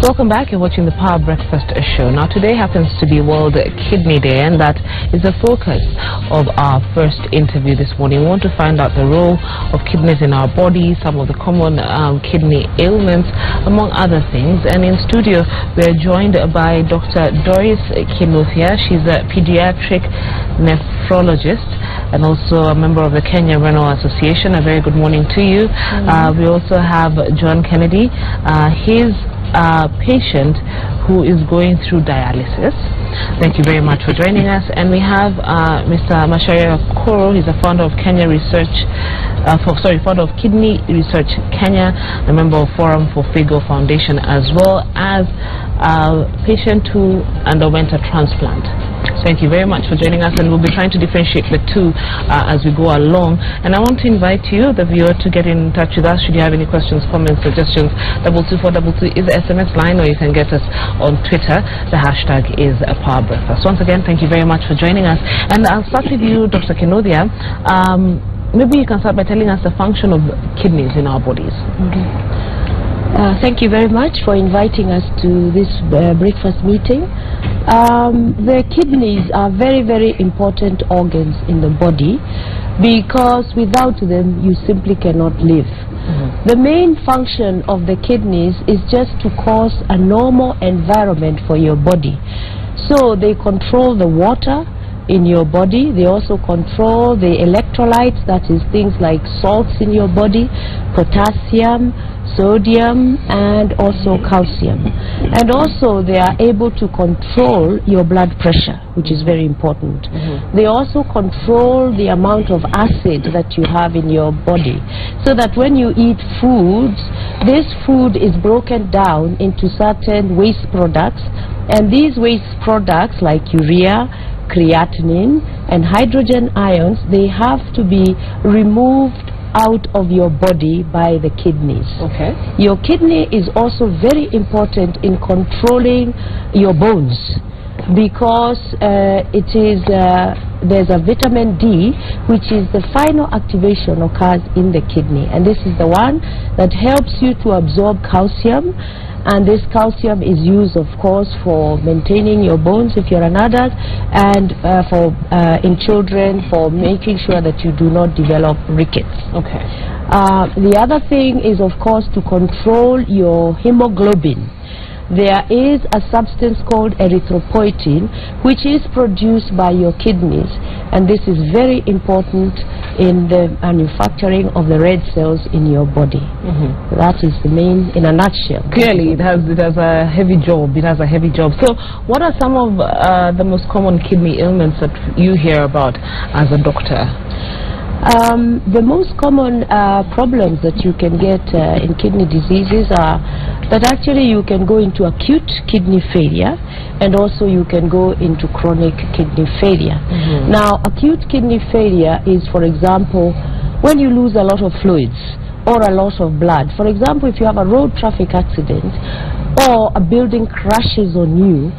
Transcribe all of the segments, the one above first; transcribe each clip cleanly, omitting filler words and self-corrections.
Welcome back. You're watching the Power Breakfast Show. Now, today happens to be World Kidney Day, and that is the focus of our first interview this morning. We want to find out the role of kidneys in our body, some of the common kidney ailments, among other things. And in studio, we're joined by Dr. Doris Kinothia. She's a pediatric nephrologist and also a member of the Kenya Renal Association. A very good morning to you. We also have John Kennedy. He's a patient who is going through dialysis. Thank you very much for joining us. And we have Mr. Macharia Koro. He's a founder of Kidney Research Kenya, a member of Forum for Figo Foundation, as well as a patient who underwent a transplant. Thank you very much for joining us, and we'll be trying to differentiate the two as we go along. And I want to invite you, the viewer, to get in touch with us should you have any questions, comments, suggestions. 22422 is the SMS line, or you can get us on Twitter. The hashtag is PowerBreakfast. Once again, thank you very much for joining us. And I'll start with you, Dr. Kinothia. Maybe you can start by telling us the function of kidneys in our bodies. Thank you very much for inviting us to this breakfast meeting. The kidneys are very, very important organs in the body, because without them you simply cannot live. The main function of the kidneys is just to cause a normal environment for your body. So they control the water in your body. They also control the electrolytes, that is things like salts in your body, potassium, sodium, and also calcium. And also they are able to control your blood pressure, which is very important. They also control the amount of acid that you have in your body, so that when you eat foods, this food is broken down into certain waste products, and these waste products like urea, creatinine, and hydrogen ions, they have to be removed out of your body by the kidneys. Your kidney is also very important in controlling your bones, because there's a vitamin D, which is the final activation occurs in the kidney, and this is the one that helps you to absorb calcium. And this calcium is used, of course, for maintaining your bones if you're an adult, and in children, for making sure that you do not develop rickets. The other thing is, of course, to control your hemoglobin. There is a substance called erythropoietin, which is produced by your kidneys, and this is very important in the manufacturing of the red cells in your body. That is the main, in a nutshell. Clearly, it has a heavy job. It has a heavy job. So, what are some of the most common kidney ailments that you hear about as a doctor? The most common problems that you can get in kidney diseases are that actually you can go into acute kidney failure, and also you can go into chronic kidney failure. Now, acute kidney failure is, for example, when you lose a lot of fluids or a lot of blood. For example, if you have a road traffic accident or a building crashes on you,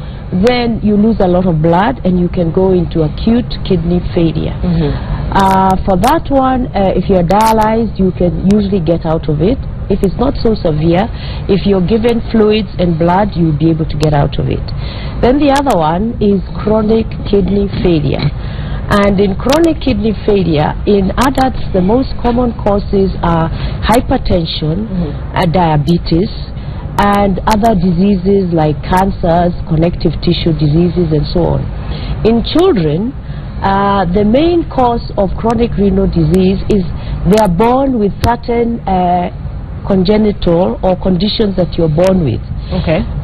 then you lose a lot of blood and you can go into acute kidney failure. For that one, if you're dialyzed, you can usually get out of it. If it's not so severe, if you're given fluids and blood, you'll be able to get out of it. Then the other one is chronic kidney failure. And in chronic kidney failure, in adults, the most common causes are hypertension, diabetes, and other diseases like cancers, connective tissue diseases, and so on. In children, the main cause of chronic renal disease is they are born with certain congenital or conditions that you're born with.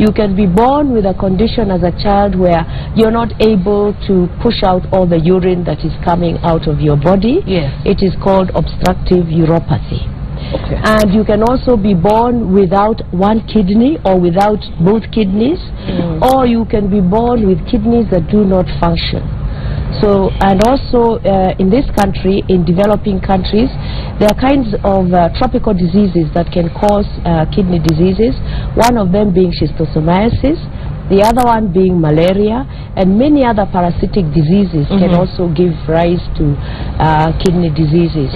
You can be born with a condition as a child where you're not able to push out all the urine that is coming out of your body. It is called obstructive uropathy. And you can also be born without one kidney or without both kidneys, or you can be born with kidneys that do not function. So, and also in this country, in developing countries, there are kinds of tropical diseases that can cause kidney diseases, one of them being schistosomiasis, the other one being malaria, and many other parasitic diseases can also give rise to kidney diseases.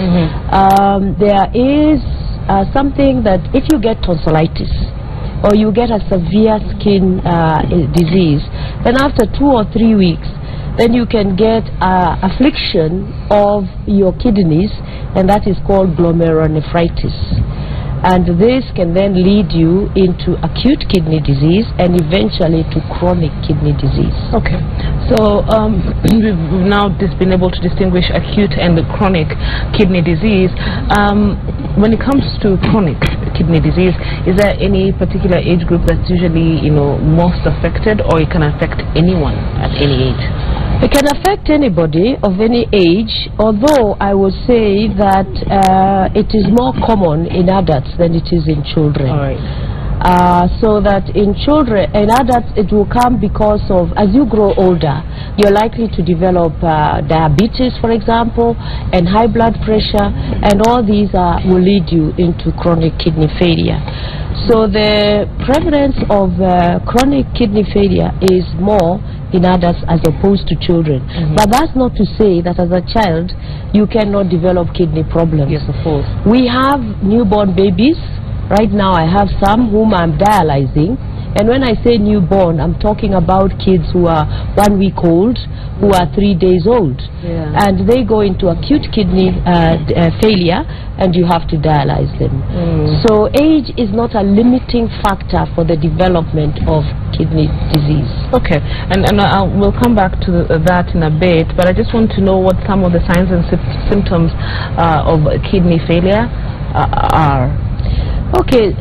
There is something that if you get tonsillitis, or you get a severe skin disease, then after 2 or 3 weeks, then you can get affliction of your kidneys, and that is called glomerulonephritis. And this can then lead you into acute kidney disease and eventually to chronic kidney disease. Okay. So we've now been able to distinguish acute and chronic kidney disease. When it comes to chronic kidney disease, is there any particular age group that's usually, most affected, or it can affect anyone at any age? It can affect anybody of any age, although I would say that it is more common in adults than it is in children. All right. So that in children and adults it will come because of, as you grow older, you're likely to develop diabetes, for example, and high blood pressure, and all these will lead you into chronic kidney failure. So the prevalence of chronic kidney failure is more in adults as opposed to children. But that's not to say that as a child you cannot develop kidney problems. Yes, of course. We have newborn babies. Right now I have some whom I'm dialyzing, and when I say newborn, I'm talking about kids who are 1 week old, who are 3 days old, and they go into acute kidney failure, and you have to dialyze them. So age is not a limiting factor for the development of kidney disease. Okay, and we'll come back to that in a bit, but I just want to know what some of the signs and symptoms of kidney failure are. Okay,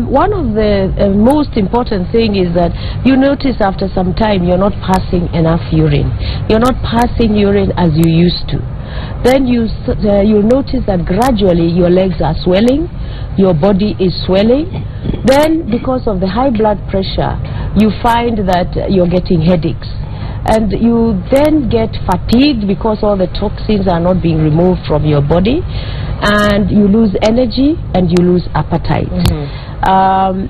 one of the most important thing is that you notice after some time you're not passing enough urine. You're not passing urine as you used to. Then you'll notice that gradually your legs are swelling, your body is swelling. Then because of the high blood pressure, you find that you're getting headaches. And you then get fatigued because all the toxins are not being removed from your body, and you lose energy and you lose appetite.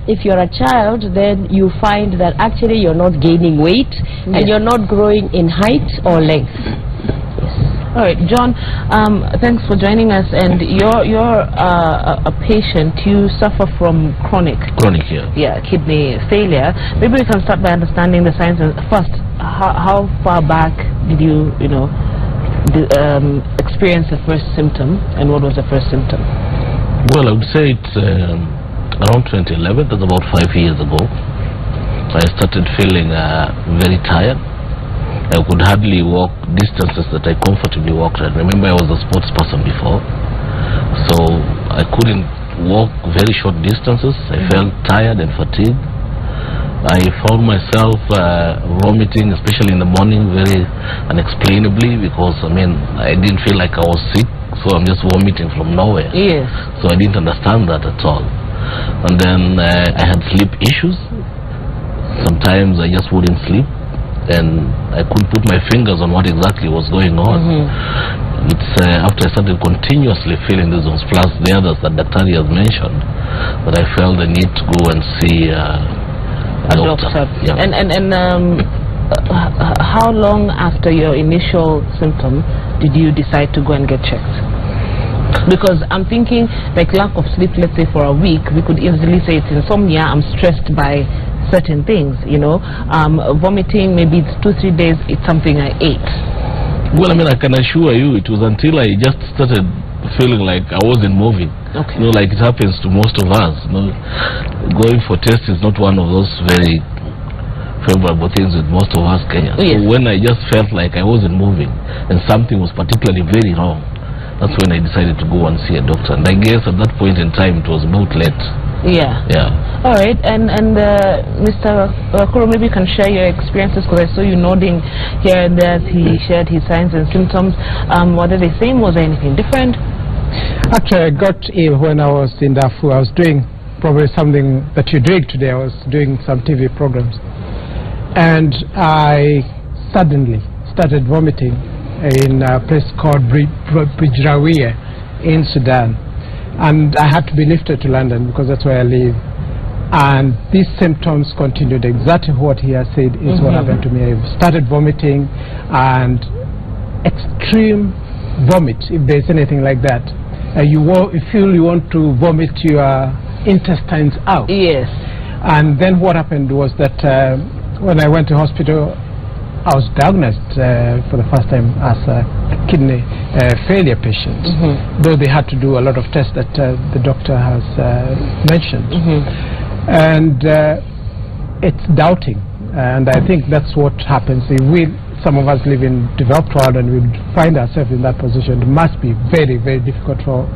If you're a child, then you find that actually you're not gaining weight, and you're not growing in height or length. All right, John, thanks for joining us. And you're a patient. You suffer from chronic kidney failure. Maybe we can start by understanding the signs. First, how far back did you experience the first symptom, and what was the first symptom? Well, I would say it's around 2011. That's about 5 years ago. I started feeling very tired. I could hardly walk distances that I comfortably walked. I remember I was a sports person before, so I couldn't walk very short distances. I felt tired and fatigued. I found myself vomiting, especially in the morning, very unexplainably, because I didn't feel like I was sick, so I'm just vomiting from nowhere. Yes. So I didn't understand that at all. And then I had sleep issues. Sometimes I just wouldn't sleep, and I couldn't put my fingers on what exactly was going on. It's after I started continuously feeling these ones, plus the others that Dr. has mentioned, that I felt the need to go and see a doctor. Yeah. And how long after your initial symptom did you decide to go and get checked? Because I'm thinking, like, lack of sleep, let's say for a week, we could easily say it's insomnia, I'm stressed by certain things, vomiting, maybe it's 2-3 days, it's something I ate. Well, I can assure you, it was until I just started feeling like I wasn't moving. Okay. Like it happens to most of us. Going for tests is not one of those very favorable things with most of us Kenyans. Yes. So when I just felt like I wasn't moving and something was particularly very wrong, that's when I decided to go and see a doctor. And I guess at that point in time it was about late. Yeah. All right, and Mr. Kuro, maybe you can share your experiences, because I saw you nodding here and there as he shared his signs and symptoms. What are they saying? Was there anything different? Actually, I got ill when I was in Darfur. I was doing probably something that you're doing today. I was doing some TV programs, and I suddenly started vomiting in a place called Bijrawiya in Sudan. And I had to be lifted to London because that's where I live. And these symptoms continued. Exactly what he has said is what happened to me. I started vomiting, and extreme vomit, if there's anything like that. You feel you want to vomit your intestines out. Yes. And then what happened was that when I went to hospital, I was diagnosed for the first time as a kidney failure patient, though they had to do a lot of tests that the doctor has mentioned. And it's doubting, and I think that's what happens. If some of us live in developed world and we find ourselves in that position, it must be very, very difficult for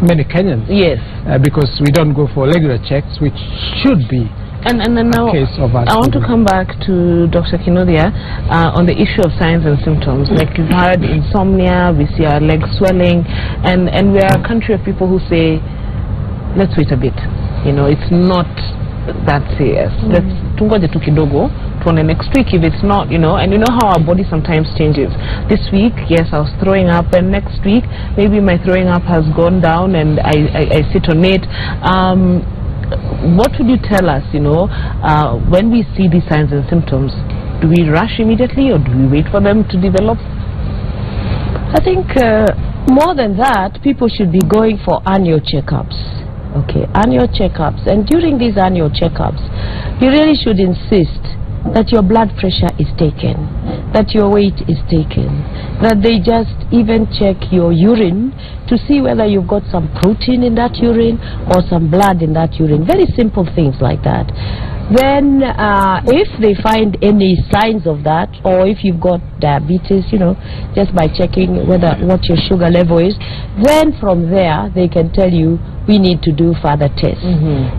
many Kenyans. Yes. Because we don't go for regular checks, which should be and now case of us. I want to come back to Dr. Kinodia on the issue of signs and symptoms. Like you've had insomnia, we see our legs swelling, and we are a country of people who say, let's wait a bit. You know, it's not that serious. Let's tungoje tu kidogo, tuone next week if it's not, you know. And you know how our body sometimes changes. This week, yes, I was throwing up, and next week, maybe my throwing up has gone down and I sit on it. What would you tell us, you know, when we see these signs and symptoms? Do we rush immediately or do we wait for them to develop? I think more than that, people should be going for annual checkups. Okay, annual checkups. And during these annual checkups, you really should insist that your blood pressure is taken, that your weight is taken, that they just even check your urine to see whether you've got some protein in that urine or some blood in that urine. Very simple things like that. Then if they find any signs of that, or if you've got diabetes, you know, just by checking what your sugar level is, then from there they can tell you we need to do further tests.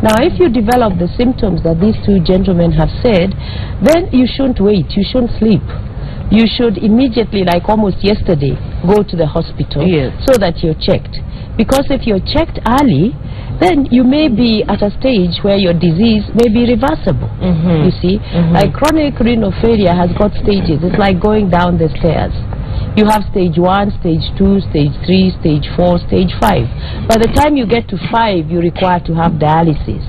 Now if you develop the symptoms that these two gentlemen have said, then you shouldn't wait, you shouldn't sleep. You should immediately, like almost yesterday, go to the hospital so that you're checked. Because if you're checked early, then you may be at a stage where your disease may be reversible. You see, like chronic renal failure has got stages. It's like going down the stairs. You have stage 1, stage 2, stage 3, stage 4, stage 5. By the time you get to 5, you require to have dialysis.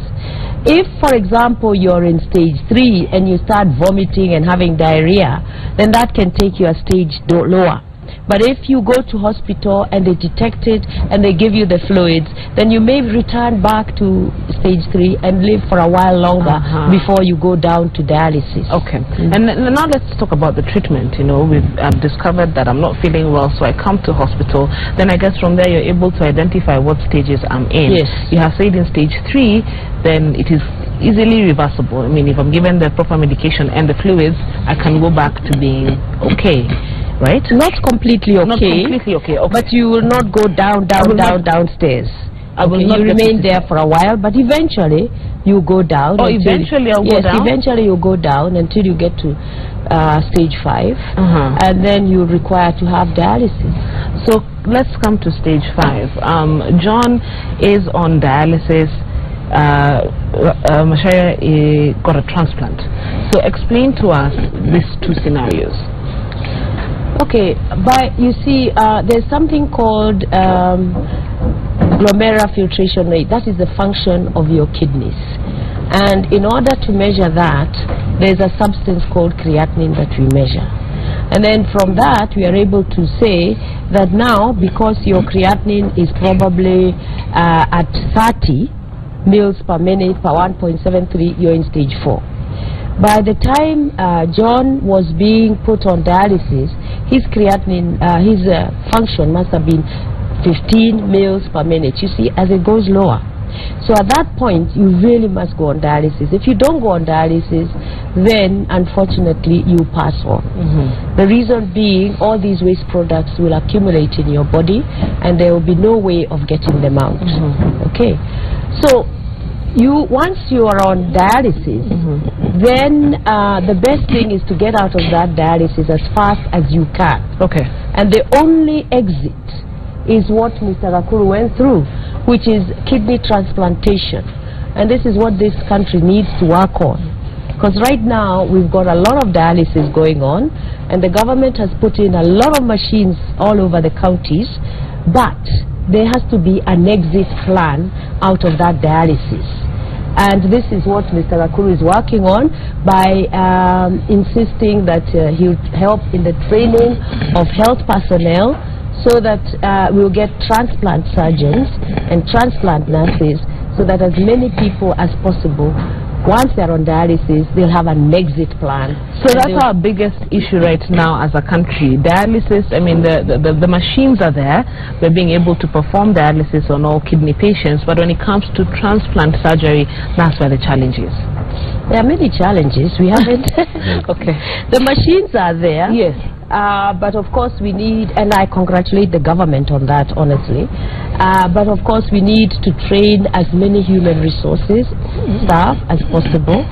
If, for example, you're in stage 3 and you start vomiting and having diarrhea, then that can take you a stage lower. But if you go to hospital and they detect it and they give you the fluids, then you may return back to stage 3 and live for a while longer before you go down to dialysis. Okay. And now let's talk about the treatment. You know, I've discovered that I'm not feeling well, so I come to hospital. Then I guess from there you're able to identify what stages I'm in. Yes. You have said in stage 3, then it is easily reversible. I mean, if I'm given the proper medication and the fluids, I can go back to being okay. Right? Not completely okay. Not completely okay. But you will not go downstairs. You remain there for a while, but eventually you go down. Oh, eventually I'll go down? Yes, eventually you go down until you get to stage 5, and then you require to have dialysis. So let's come to stage 5. John is on dialysis. Macharia got a transplant. So explain to us these two scenarios. Okay, but you see, there's something called glomerular filtration rate. That is the function of your kidneys. And in order to measure that, there's a substance called creatinine that we measure. And then from that, we are able to say that now, because your creatinine is probably at 30 mils per minute per 1.73, you're in stage 4. By the time John was being put on dialysis, his creatinine, his function must have been 15 mils per minute. You see, as it goes lower. So at that point, you really must go on dialysis. If you don't go on dialysis, then unfortunately you pass on. The reason being, all these waste products will accumulate in your body, and there will be no way of getting them out. Okay, so once you are on dialysis, then the best thing is to get out of that dialysis as fast as you can. Okay. And the only exit is what Mr. Gakuru went through, which is kidney transplantation. And this is what this country needs to work on. Because right now we've got a lot of dialysis going on, and the government has put in a lot of machines all over the counties, but there has to be an exit plan out of that dialysis. And this is what Mr. Gakuru is working on by insisting that he would help in the training of health personnel, so that we'll get transplant surgeons and transplant nurses, so that as many people as possible once they're on dialysis, they'll have an exit plan. So that's our biggest issue right now as a country. Dialysis, I mean, the machines are there. We're being able to perform dialysis on all kidney patients, but when it comes to transplant surgery, that's where the challenge is. There are many challenges. We haven't. Okay. The machines are there. Yes. But of course we need, and I congratulate the government on that, honestly, but of course we need to train as many human resources staff as possible,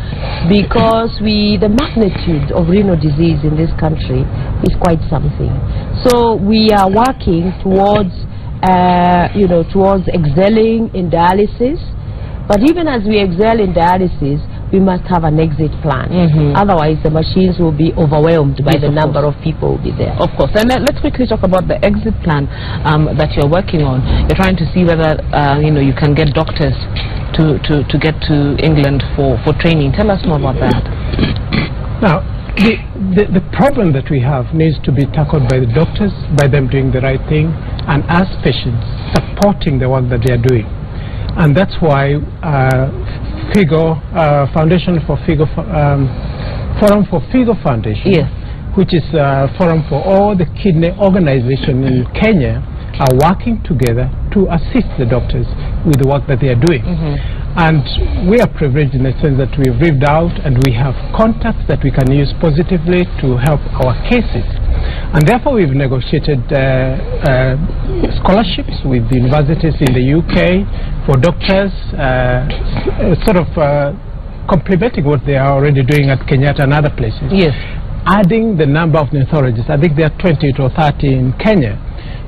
because the magnitude of renal disease in this country is quite something. So we are working towards towards excelling in dialysis, but even as we excel in dialysis, we must have an exit plan. Otherwise, the machines will be overwhelmed by the number of people who will be there. Of course. And let's quickly talk about the exit plan that you're working on. You're trying to see whether you can get doctors to get to England for training. Tell us more about that. Now, the problem that we have needs to be tackled by the doctors, by them doing the right thing, and as patients supporting the work that they are doing. And that's why FIGO, Foundation for FIGO, Forum for FIGO Foundation, yes, which is a forum for all the kidney organizations in Kenya, are working together to assist the doctors with the work that they are doing. And we are privileged in the sense that we've lived out and we have contacts that we can use positively to help our cases. And therefore we've negotiated scholarships with the universities in the UK for doctors, complementing what they are already doing at Kenyatta and other places. Yes. Adding the number of nephrologists, I think there are 20 to 30 in Kenya,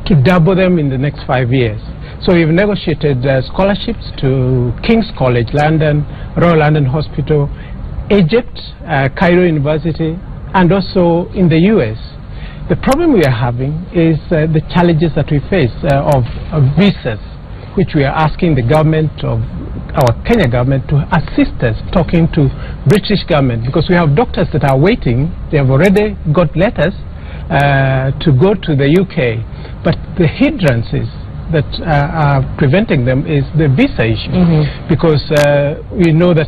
to double them in the next 5 years. So we've negotiated scholarships to King's College London, Royal London Hospital, Egypt, Cairo University, and also in the US. The problem we are having is the challenges that we face of visas, which we are asking the government of our Kenya government to assist us talking to British government, because we have doctors that are waiting. They have already got letters to go to the UK, but the hindrances that are preventing them is the visa issue, because we know that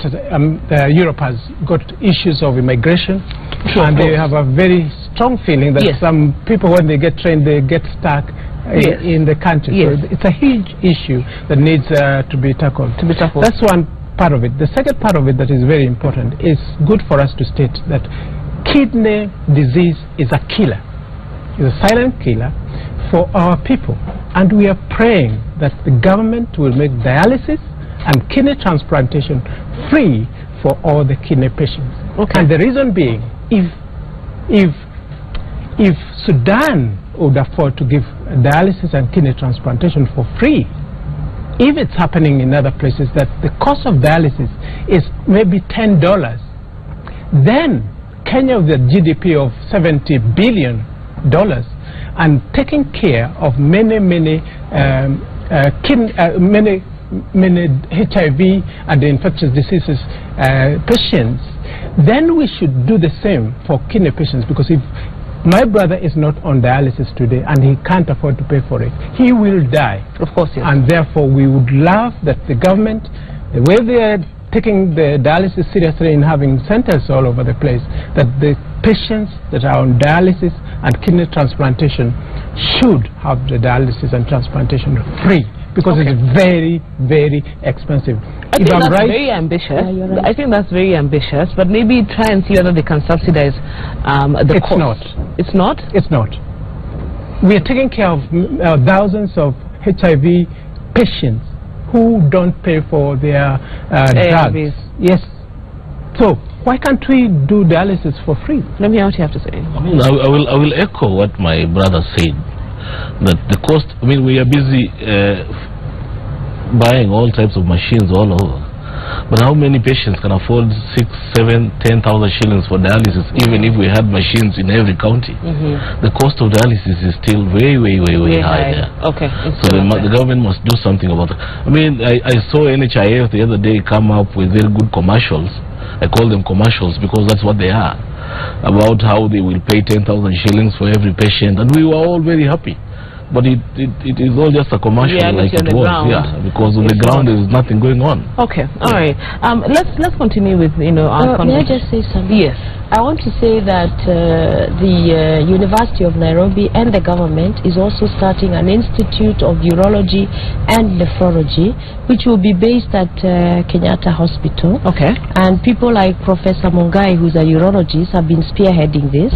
Europe has got issues of immigration, and they have a very strong feeling that some people, when they get trained, they get stuck in the country. So it's a huge issue that needs to be tackled. That's one part of it. The second part of it that is very important is good for us to state that kidney disease is a killer. It's a silent killer for our people, and we are praying that the government will make dialysis and kidney transplantation free for all the kidney patients. And the reason being, if Sudan would afford to give dialysis and kidney transplantation for free, if it's happening in other places that the cost of dialysis is maybe $10, then Kenya with a GDP of $70 billion and taking care of many HIV and infectious diseases patients, then we should do the same for kidney patients, because if my brother is not on dialysis today and he can't afford to pay for it, he will die. Of course, yes. And therefore we would love that the government, the way they are taking the dialysis seriously in having centers all over the place, that the patients that are on dialysis and kidney transplantation should have the dialysis and transplantation free, because it's very, very expensive. I think that's very ambitious. I think that's very ambitious, but maybe try and see whether they can subsidize the cost. It's not? It's not. We are taking care of thousands of HIV patients who don't pay for their drugs. Yes. So why can't we do dialysis for free? Let me hear what you have to say. I will echo what my brother said, that the cost, we are busy buying all types of machines all over, but how many patients can afford 6, 7, 10,000 shillings for dialysis, even if we had machines in every county? The cost of dialysis is still way high there. So the government must do something about it. I saw NHIF the other day come up with very good commercials. I call them commercials because that's what they are, about how they will pay 10,000 shillings for every patient, and we were all very happy. But it is all just a commercial, like it was, because on the ground there is nothing going on. Okay, all right. Let's continue with our conversation. May I just say something? Yes. I want to say that the University of Nairobi and the government is also starting an institute of urology and nephrology, which will be based at Kenyatta Hospital. Okay. And people like Professor Mungai, who's a urologist, have been spearheading this.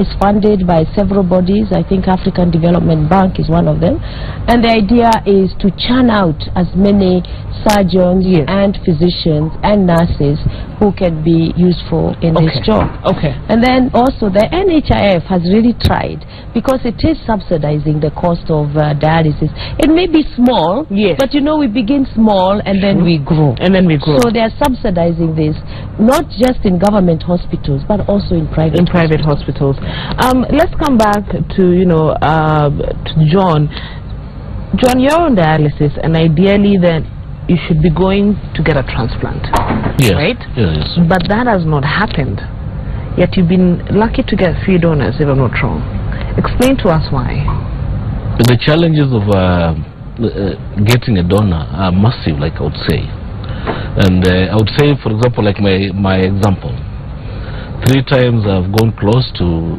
It's funded by several bodies. I think African Development Bank is one of them. And the idea is to churn out as many surgeons and physicians and nurses who can be useful in this job. Okay. And then also the NHIF has really tried, because it is subsidizing the cost of dialysis. It may be small, but we begin small and then we grow. And then we grow. So they are subsidizing this, not just in government hospitals, but also in private hospitals. Let's come back to to John. John, you're on dialysis, and ideally then you should be going to get a transplant, right? Yes. But that has not happened. Yet you've been lucky to get 3 donors, if I'm not wrong. Explain to us why. The challenges of getting a donor are massive, like I would say. And I would say, for example, like my example, 3 times I've gone close to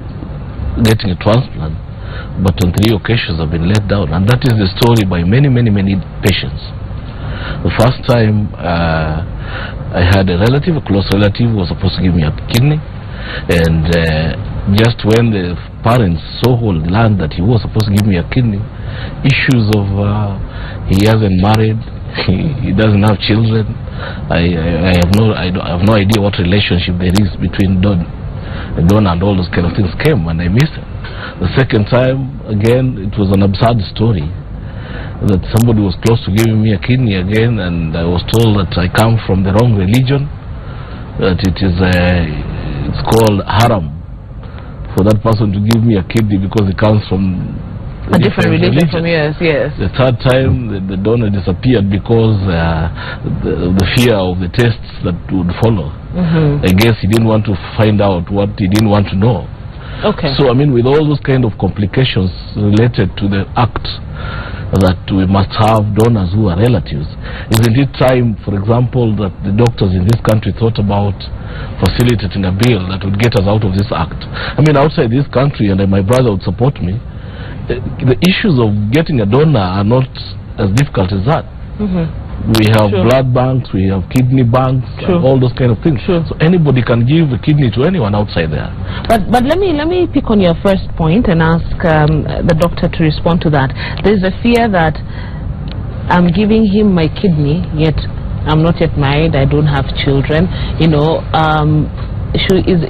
getting a transplant, but on 3 occasions I've been let down. And that is the story by many patients. The first time I had a close relative who was supposed to give me a kidney, and just when the parents saw or learned that he was supposed to give me a kidney, issues of he hasn't married, he doesn't have children, I have no idea what relationship there is between donor and all those kind of things came, and I missed it. The second time, again, it was an absurd story that somebody was close to giving me a kidney again, and I was told that I come from the wrong religion, that it's called haram for that person to give me a kidney because it comes from a different religion from yours. Yes. The third time the donor disappeared because the fear of the tests that would follow. I guess he didn't want to find out what he didn't want to know. Okay. So I mean, with all those kind of complications related to the act that we must have donors who are relatives, isn't it time, for example, that the doctors in this country thought about facilitating a bill that would get us out of this act? I mean, outside this country, and my brother would support me, the issues of getting a donor are not as difficult as that. We have blood banks, we have kidney banks, and all those kind of things. So anybody can give a kidney to anyone outside there. But let me pick on your first point and ask the doctor to respond to that. There's a fear that I'm giving him my kidney, yet I'm not yet married, I don't have children. Is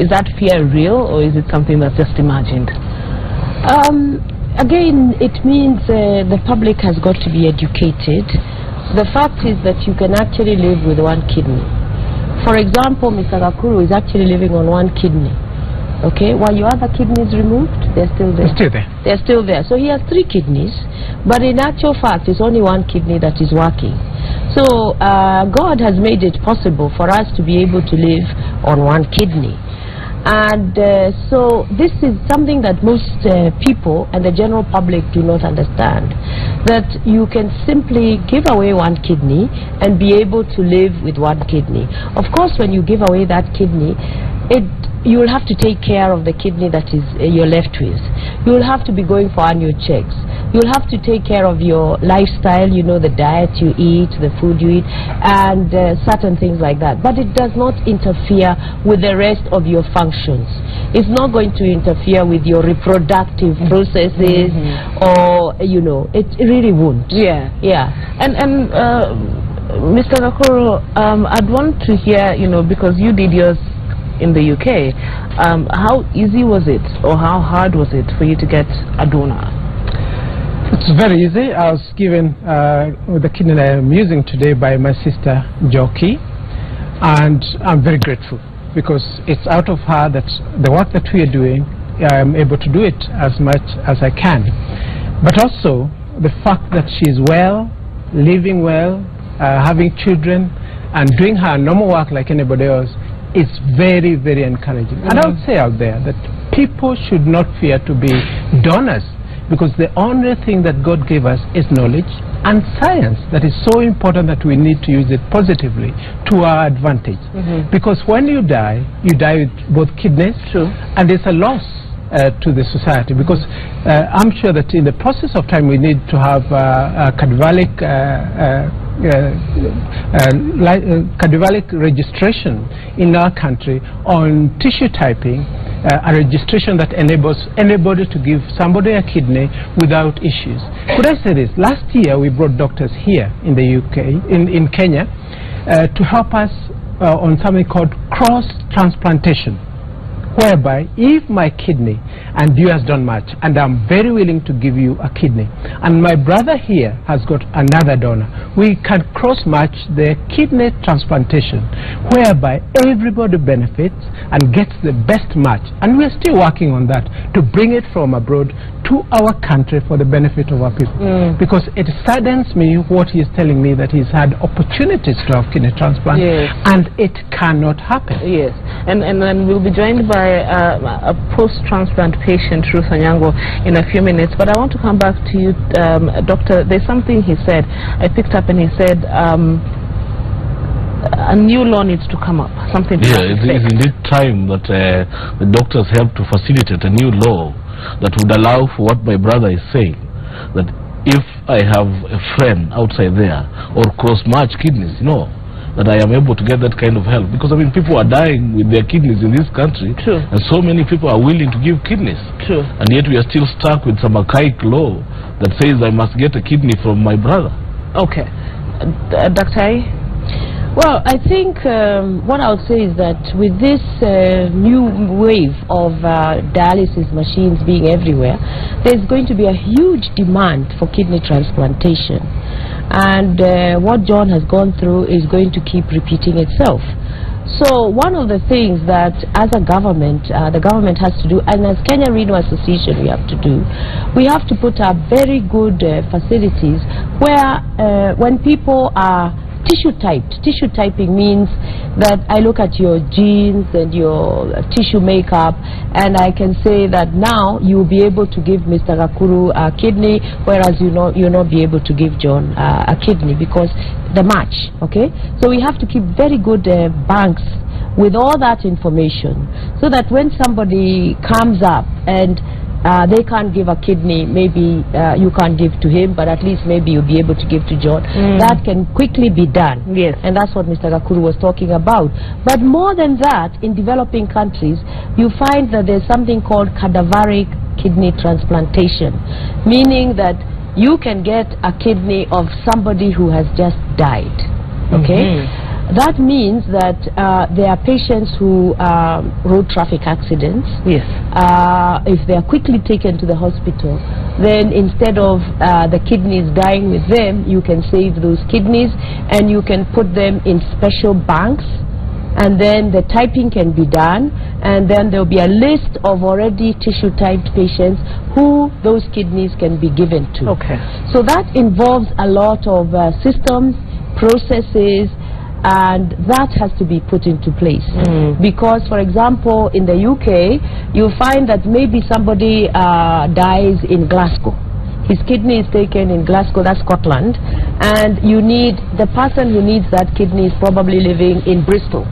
that fear real, or is it something that's just imagined? Again, it means the public has got to be educated. The fact is that you can actually live with 1 kidney. For example, Mr. Gakuru is actually living on 1 kidney. Okay, while your other kidneys removed, they're still there. They're still there. So he has 3 kidneys, but in actual fact, it's only 1 kidney that is working. So God has made it possible for us to be able to live on 1 kidney. And so this is something that most people and the general public do not understand, that you can simply give away 1 kidney and be able to live with 1 kidney. Of course, when you give away that kidney, you will have to take care of the kidney that is you're left with. You will have to be going for annual checks. You'll have to take care of your lifestyle, the diet you eat, the food you eat, and certain things like that. But it does not interfere with the rest of your functions. It's not going to interfere with your reproductive processes, or, it really won't. Yeah. And Mr. Gakuru, I'd want to hear, because you did yours in the UK, how easy was it, or how hard was it for you to get a donor? It's very easy. I was given the kidney that I'm using today by my sister Joki, and I'm very grateful, because it's out of her that the work that we are doing, I'm able to do it as much as I can. But also the fact that she's well, living well, having children, and doing her normal work like anybody else, is very, very encouraging. And I would say out there that people should not fear to be donors, because the only thing that God gave us is knowledge and science. That is so important that we need to use it positively to our advantage. Because when you die with both kidneys. True. And it's a loss to the society, because I'm sure that in the process of time we need to have cardiovalic registration in our country on tissue typing, a registration that enables anybody to give somebody a kidney without issues. Could I say this? Last year we brought doctors here in the UK, in Kenya, to help us on something called cross-transplantation, whereby if my kidney and you has done much, and I'm very willing to give you a kidney, and my brother here has got another donor, we can cross-match the kidney transplantation, whereby everybody benefits and gets the best match. And we're still working on that to bring it from abroad to our country for the benefit of our people. Because it saddens me what he's telling me, that he's had opportunities to have kidney transplant, and it cannot happen. Yes, and we'll be joined by a post-transplant patient, Ruth Onyango, in a few minutes. But I want to come back to you, Doctor. There's something he said, I picked up, and he said a new law needs to come up. Something. Yeah, it is indeed time that the doctors help to facilitate a new law that would allow for what my brother is saying, that if I have a friend outside there or cross-match kidneys, that I am able to get that kind of help. Because, I mean, people are dying with their kidneys in this country. True. And so many people are willing to give kidneys. True. And yet we are still stuck with some archaic law that says I must get a kidney from my brother. Okay. Dr. Well, I think what I would say is that with this new wave of dialysis machines being everywhere, there's going to be a huge demand for kidney transplantation. And what John has gone through is going to keep repeating itself. So one of the things that as a government, the government has to do, and as Kenya Renal Association we have to do, we have to put up very good facilities where when people are tissue typed. Tissue typing means that I look at your genes and your tissue makeup, and I can say that now you will be able to give Mr. Gakuru a kidney, whereas you'll not be able to give John a kidney because the match. Okay, so we have to keep very good banks with all that information, so that when somebody comes up and they can't give a kidney, maybe you can't give to him, but at least maybe you'll be able to give to John. That can quickly be done. Yes. And that's what Mr. Gakuru was talking about. But more than that, in developing countries, you find that there's something called cadaveric kidney transplantation, meaning that you can get a kidney of somebody who has just died. Okay? That means that there are patients who road traffic accidents. Yes. If they are quickly taken to the hospital, then instead of the kidneys dying with them, you can save those kidneys and you can put them in special banks, and then the typing can be done, and then there will be a list of already tissue typed patients who those kidneys can be given to. Okay. So that involves a lot of systems, processes, and that has to be put into place. Because, for example, in the UK, you find that maybe somebody dies in Glasgow. His kidney is taken in Glasgow, that's Scotland, and you need, the person who needs that kidney is probably living in Bristol.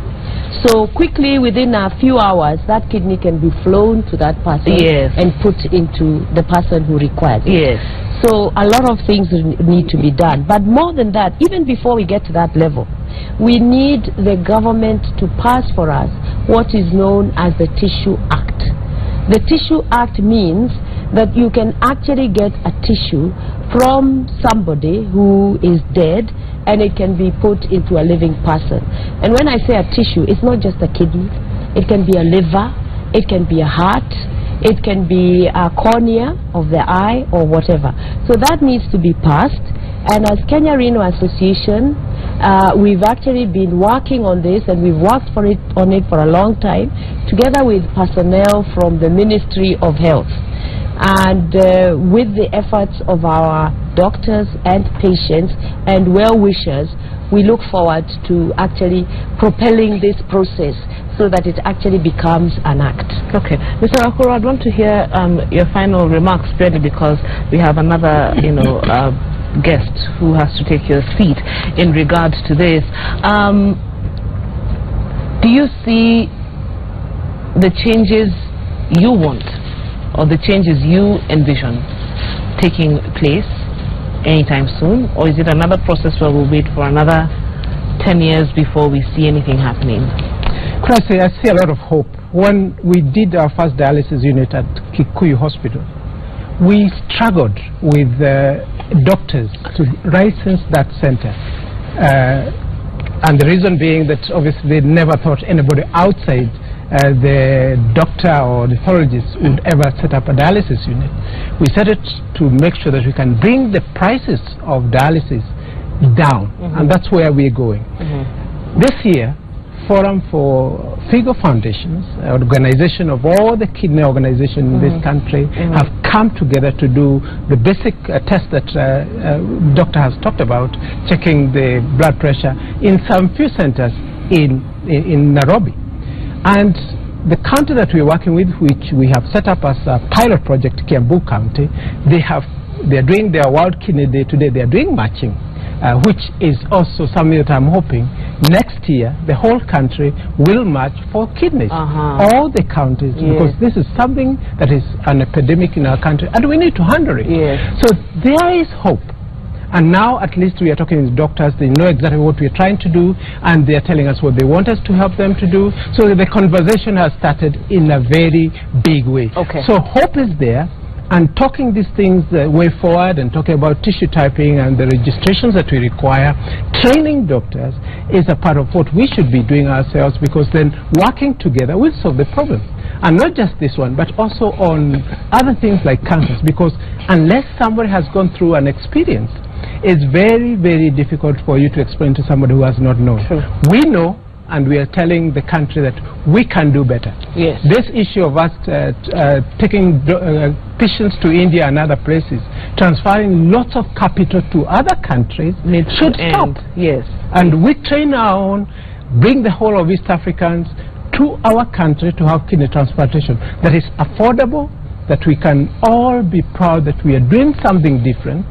So quickly, within a few hours, that kidney can be flown to that person and put into the person who requires it. So a lot of things need to be done. But more than that, even before we get to that level, we need the government to pass for us what is known as the Tissue Act. The Tissue Act means that you can actually get a tissue from somebody who is dead, and it can be put into a living person. And when I say a tissue, it's not just a kidney. It can be a liver, it can be a heart, it can be a cornea of the eye or whatever. So that needs to be passed. And as Kenya Renal Association, we've actually been working on this, and we've worked on it for a long time, together with personnel from the Ministry of Health. And with the efforts of our doctors and patients and well-wishers, we look forward to actually propelling this process so that it actually becomes an act. Okay. Mr. Akuro, I'd want to hear your final remarks, really, because we have another, guest who has to take your seat in regards to this. Do you see the changes you want or the changes you envision taking place anytime soon, or is it another process where we'll wait for another 10 years before we see anything happening? I see a lot of hope. When we did our first dialysis unit at Kikuyu Hospital, we struggled with doctors to license that center. And the reason being that obviously they never thought anybody outside the doctor or the pathologist would ever set up a dialysis unit. We set it to make sure that we can bring the prices of dialysis down, and that's where we're going. This year, Forum for Figo Foundations, an organization of all the kidney organizations in this country, have come together to do the basic test that doctor has talked about, checking the blood pressure in some few centers in Nairobi. And the county that we're working with, which we have set up as a pilot project, Kiambu County, they're doing their World Kidney Day today. They're doing matching, which is also something that I'm hoping next year the whole country will match for kidneys. All the counties, because this is something that is an epidemic in our country, and we need to handle it. So there is hope. And now at least we are talking with doctors. They know exactly what we are trying to do, and they are telling us what they want us to help them to do. So the conversation has started in a very big way. So hope is there, and talking these things way forward and talking about tissue typing and the registrations that we require, training doctors is a part of what we should be doing ourselves, because then working together will solve the problem. And not just this one, but also on other things like cancers, because unless somebody has gone through an experience, it's very, very difficult for you to explain to somebody who has not known. We know, and we are telling the country that we can do better. This issue of us taking patients to India and other places, transferring lots of capital to other countries, should stop. And we train our own, bring the whole of East Africans to our country to have kidney transplantation that is affordable, that we can all be proud that we are doing something different,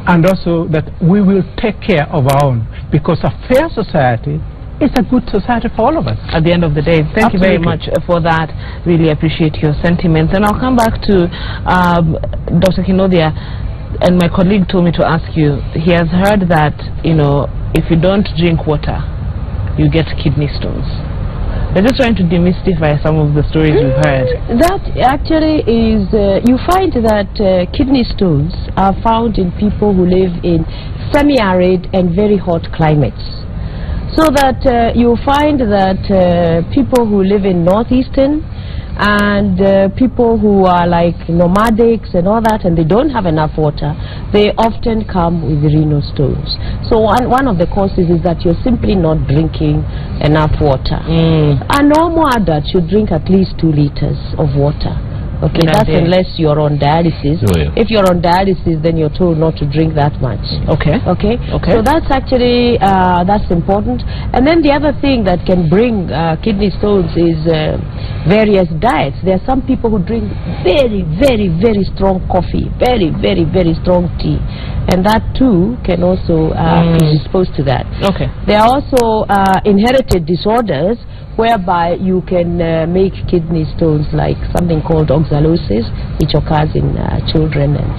and also that we will take care of our own, because a fair society is a good society for all of us. At the end of the day, thank you very much for that. Really appreciate your sentiments. And I'll come back to Dr. Kinothia. And my colleague told me to ask you, he has heard that, if you don't drink water, you get kidney stones. We're just trying to demystify some of the stories we've heard. That actually is, you find that kidney stones are found in people who live in semi-arid and very hot climates. So that you find that people who live in northeastern and people who are like nomadics and all that, and they don't have enough water, they often come with renal stones. So one of the causes is that you're simply not drinking enough water. A normal adult should drink at least 2 liters of water. That's unless you're on dialysis. If you're on dialysis, then you're told not to drink that much. So that's actually that's important. And then the other thing that can bring kidney stones is various diets. There are some people who drink very, very, very strong coffee, very, very, very strong tea, and that too can also predispose to that. There are also inherited disorders whereby you can make kidney stones, like something called oxalosis, which occurs in children. And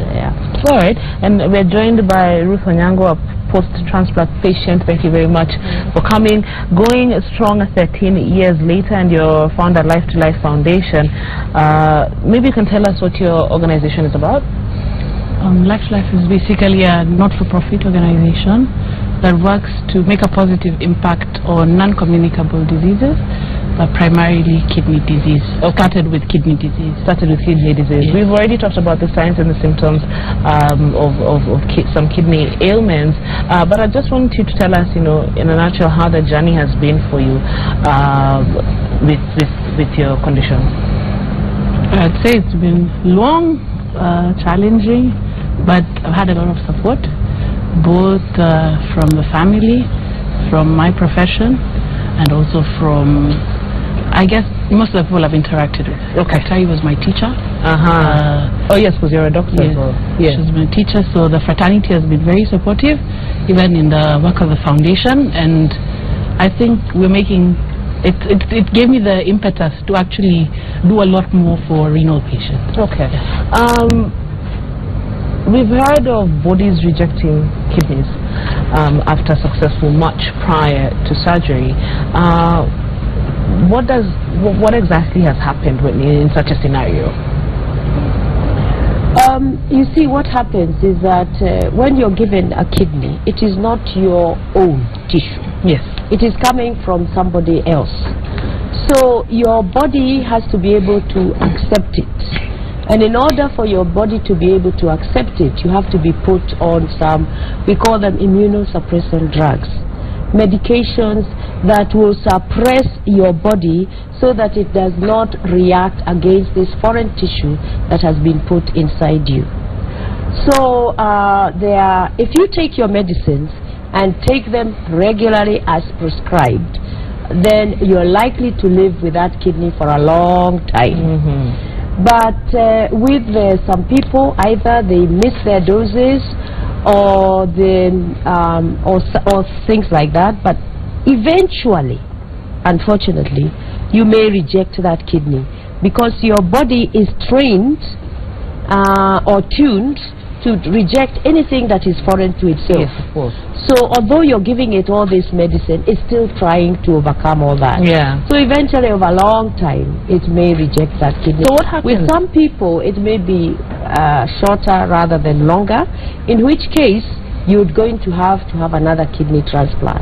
all right, and we're joined by Ruth Onyango, a post-transplant patient. Thank you very much for coming. Going strong 13 years later, and you're founder Life to Life Foundation. Maybe you can tell us what your organization is about. Life to Life is basically a not-for-profit organization that works to make a positive impact on non-communicable diseases, but primarily kidney disease. Started with kidney disease. We've already talked about the signs and the symptoms of some kidney ailments, but I just want you to tell us, in a nutshell, how the journey has been for you with your condition. I'd say it's been long, challenging, but I've had a lot of support, both from the family, from my profession, and also from, I guess, most of the people I've interacted with. Okay. Dr. He was my teacher. Oh yes, because you're a doctor. Yes, Yes. she was my teacher, so the fraternity has been very supportive, even in the work of the foundation, and I think we're making, it gave me the impetus to actually do a lot more for renal patients. Okay. We've heard of bodies rejecting kidneys after successful much prior to surgery. What exactly has happened in such a scenario? You see, what happens is that when you're given a kidney, it is not your own tissue. Yes. It is coming from somebody else. So your body has to be able to accept it. And in order for your body to be able to accept it, you have to be put on some, we call them immunosuppressant drugs. Medications that will suppress your body so that it does not react against this foreign tissue that has been put inside you. So if you take your medicines and take them regularly as prescribed, then you're likely to live with that kidney for a long time. But with some people, either they miss their doses or things like that, but eventually, unfortunately, you may reject that kidney because your body is trained or tuned to reject anything that is foreign to itself. Yes, of course. So although you're giving it all this medicine, it's still trying to overcome all that. Yeah. So eventually, over a long time, it may reject that kidney. So what happens? With some people, it may be shorter rather than longer, in which case you're going to have another kidney transplant.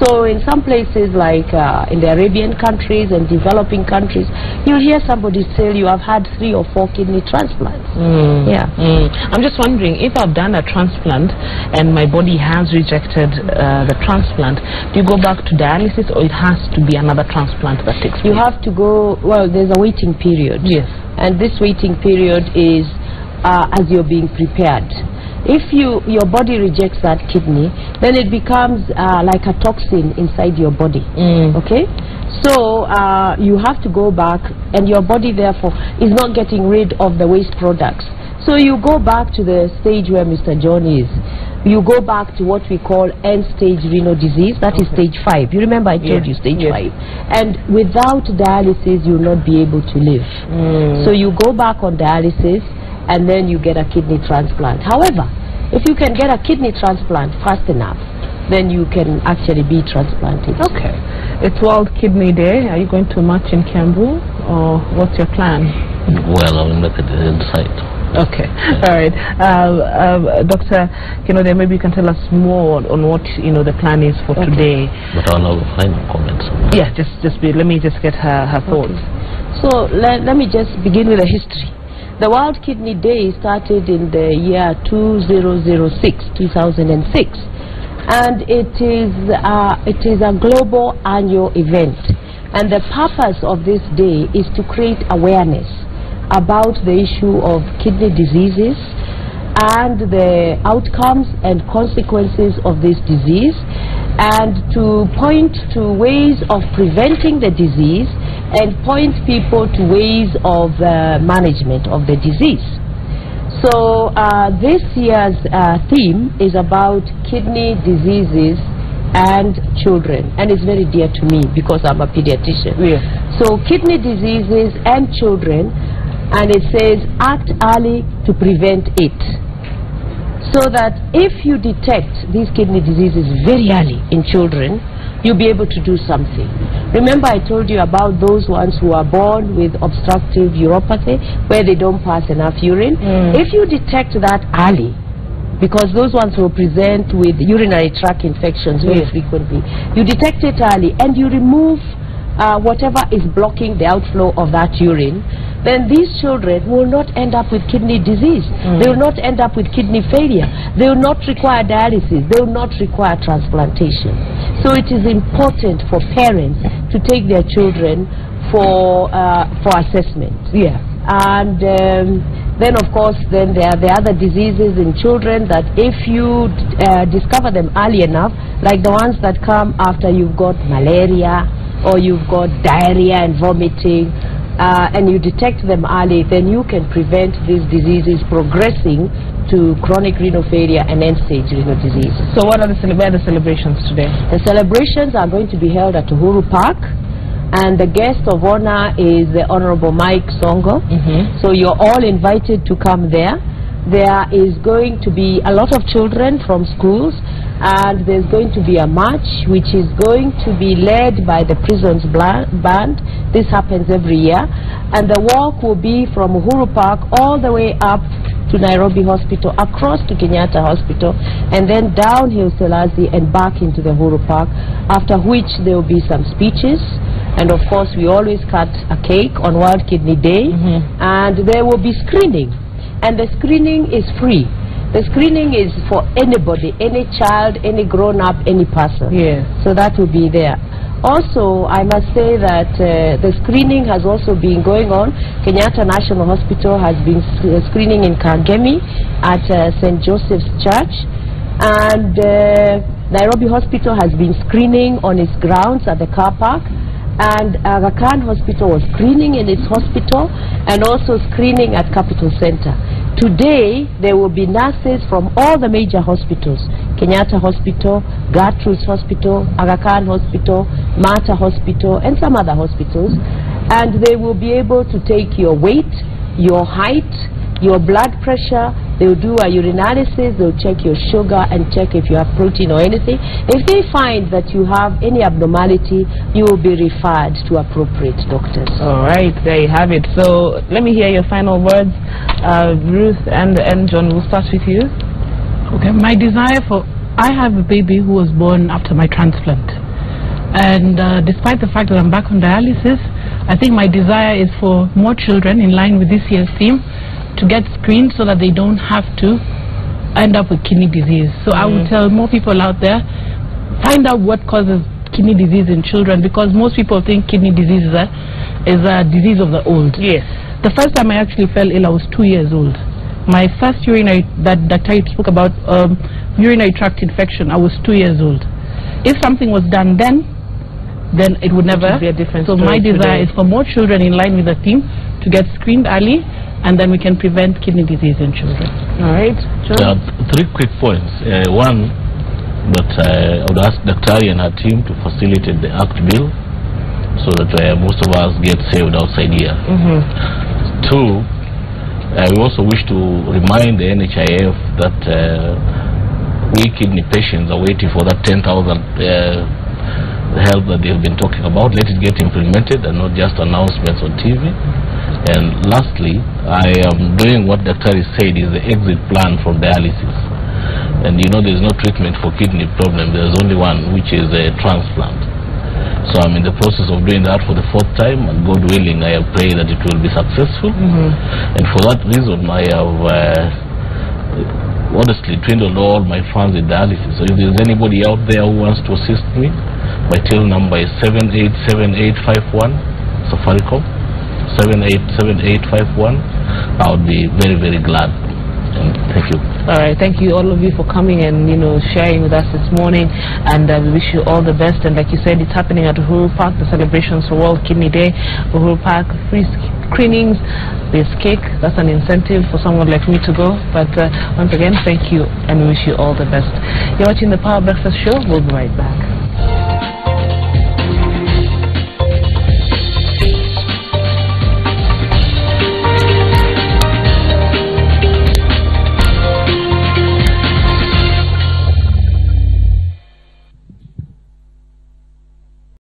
So in some places like in the Arabian countries and developing countries, you'll hear somebody say you have had 3 or 4 kidney transplants. I'm just wondering, if I've done a transplant and my body has rejected the transplant, do you go back to dialysis, or it has to be another transplant that takes place? You have to go, well, there's a waiting period. Yes. And this waiting period is as you're being prepared. If your body rejects that kidney, then it becomes like a toxin inside your body. Okay? So you have to go back, and your body therefore is not getting rid of the waste products. So you go back to the stage where Mr. John is. You go back to what we call end-stage renal disease. That is stage 5. You remember I told you stage 5. And without dialysis, you will not be able to live. So you go back on dialysis, and then you get a kidney transplant. However, if you can get a kidney transplant fast enough, then you can actually be transplanted. Okay. It's World Kidney Day. Are you going to march in Kiambu, or what's your plan? Well, I will make a decide. Okay. All right. Dr. Kinode, maybe you can tell us more on what the plan is for today. But I'll have final comments. Yeah, let me just get her thoughts. So let me just begin with a history. The World Kidney Day started in the year 2006, and it is a global annual event. And the purpose of this day is to create awareness about the issue of kidney diseases and the outcomes and consequences of this disease, and to point to ways of preventing the disease and point people to ways of management of the disease. So this year's theme is about kidney diseases and children, and it's very dear to me because I'm a pediatrician. So kidney diseases and children, and it says act early to prevent it. So that if you detect these kidney diseases very early in children, you'll be able to do something. Remember I told you about those ones who are born with obstructive uropathy, where they don't pass enough urine. If you detect that early, because those ones will present with urinary tract infections very frequently, you detect it early and you remove whatever is blocking the outflow of that urine, then these children will not end up with kidney disease. They will not end up with kidney failure. They will not require dialysis. They will not require transplantation. So it is important for parents to take their children for assessment. And Then, of course, then there are the other diseases in children that if you discover them early enough, like the ones that come after you've got malaria or you've got diarrhea and vomiting, and you detect them early, then you can prevent these diseases progressing to chronic renal failure and end-stage renal disease. So what are the celebrations today? The celebrations are going to be held at Uhuru Park, and the guest of honor is the Honorable Mike Songo. So you're all invited to come there. There is going to be a lot of children from schools, and there's going to be a march which is going to be led by the Prisons Band. This happens every year, and the walk will be from Uhuru Park all the way up to Nairobi Hospital, across to Kenyatta Hospital, and then down Haile Selassie and back into the Uhuru Park, after which there will be some speeches. And of course, we always cut a cake on World Kidney Day, and there will be screening. And the screening is free. The screening is for anybody, any child, any grown-up, any person. Yes. So that will be there. Also, I must say that the screening has also been going on. Kenyatta National Hospital has been screening in Kangemi at St. Joseph's Church. And Nairobi Hospital has been screening on its grounds at the car park. And Aga Khan Hospital was screening in its hospital and also screening at Capital Center. Today, there will be nurses from all the major hospitals: Kenyatta Hospital, Gertrude's Hospital, Aga Khan Hospital, Mata Hospital, and some other hospitals. And they will be able to take your weight, your height, your blood pressure. They will do a urinalysis, they will check your sugar and check if you have protein or anything. If they find that you have any abnormality, you will be referred to appropriate doctors. All right, there you have it. So let me hear your final words. Ruth and John, we'll start with you. Okay, my desire for... I have a baby who was born after my transplant. And despite the fact that I'm back on dialysis, I think my desire is for more children, in line with this year's theme, to get screened so that they don't have to end up with kidney disease. So I would tell more people out there, find out what causes kidney disease in children, because most people think kidney disease is a disease of the old. Yes. The first time I actually fell ill, I was 2 years old. My first urinary, that Dr. spoke about, urinary tract infection, I was 2 years old. If something was done then it would never be a different So story my desire today. is for more children, in line with the theme, to get screened early, and then we can prevent kidney disease in children. All right, John? 3 quick points. One, that I would ask Dr. Ari and her team to facilitate the ACT bill so that most of us get saved outside here. 2, we also wish to remind the NHIF that we kidney patients are waiting for that 10,000 help that they've been talking about. Let it get implemented and not just announcements on TV. And lastly, I am doing what Dr. said is the exit plan from dialysis. And you know, there's no treatment for kidney problem. There's only one, which is a transplant. So I'm in the process of doing that for the 4th time, and God willing, I pray that it will be successful. And for that reason, I have honestly dwindled all my funds in dialysis. So if there's anybody out there who wants to assist me, my till number is 787851, Safaricom, 787851. I would be very, very glad. And thank you. All right, thank you all of you for coming and sharing with us this morning, and we wish you all the best. And like you said, it's happening at Uhuru Park, the celebrations for World Kidney Day. Uhuru Park, free screenings, there's cake. That's an incentive for someone like me to go. But once again, thank you, and we wish you all the best. You're watching the Power Breakfast Show. We'll be right back.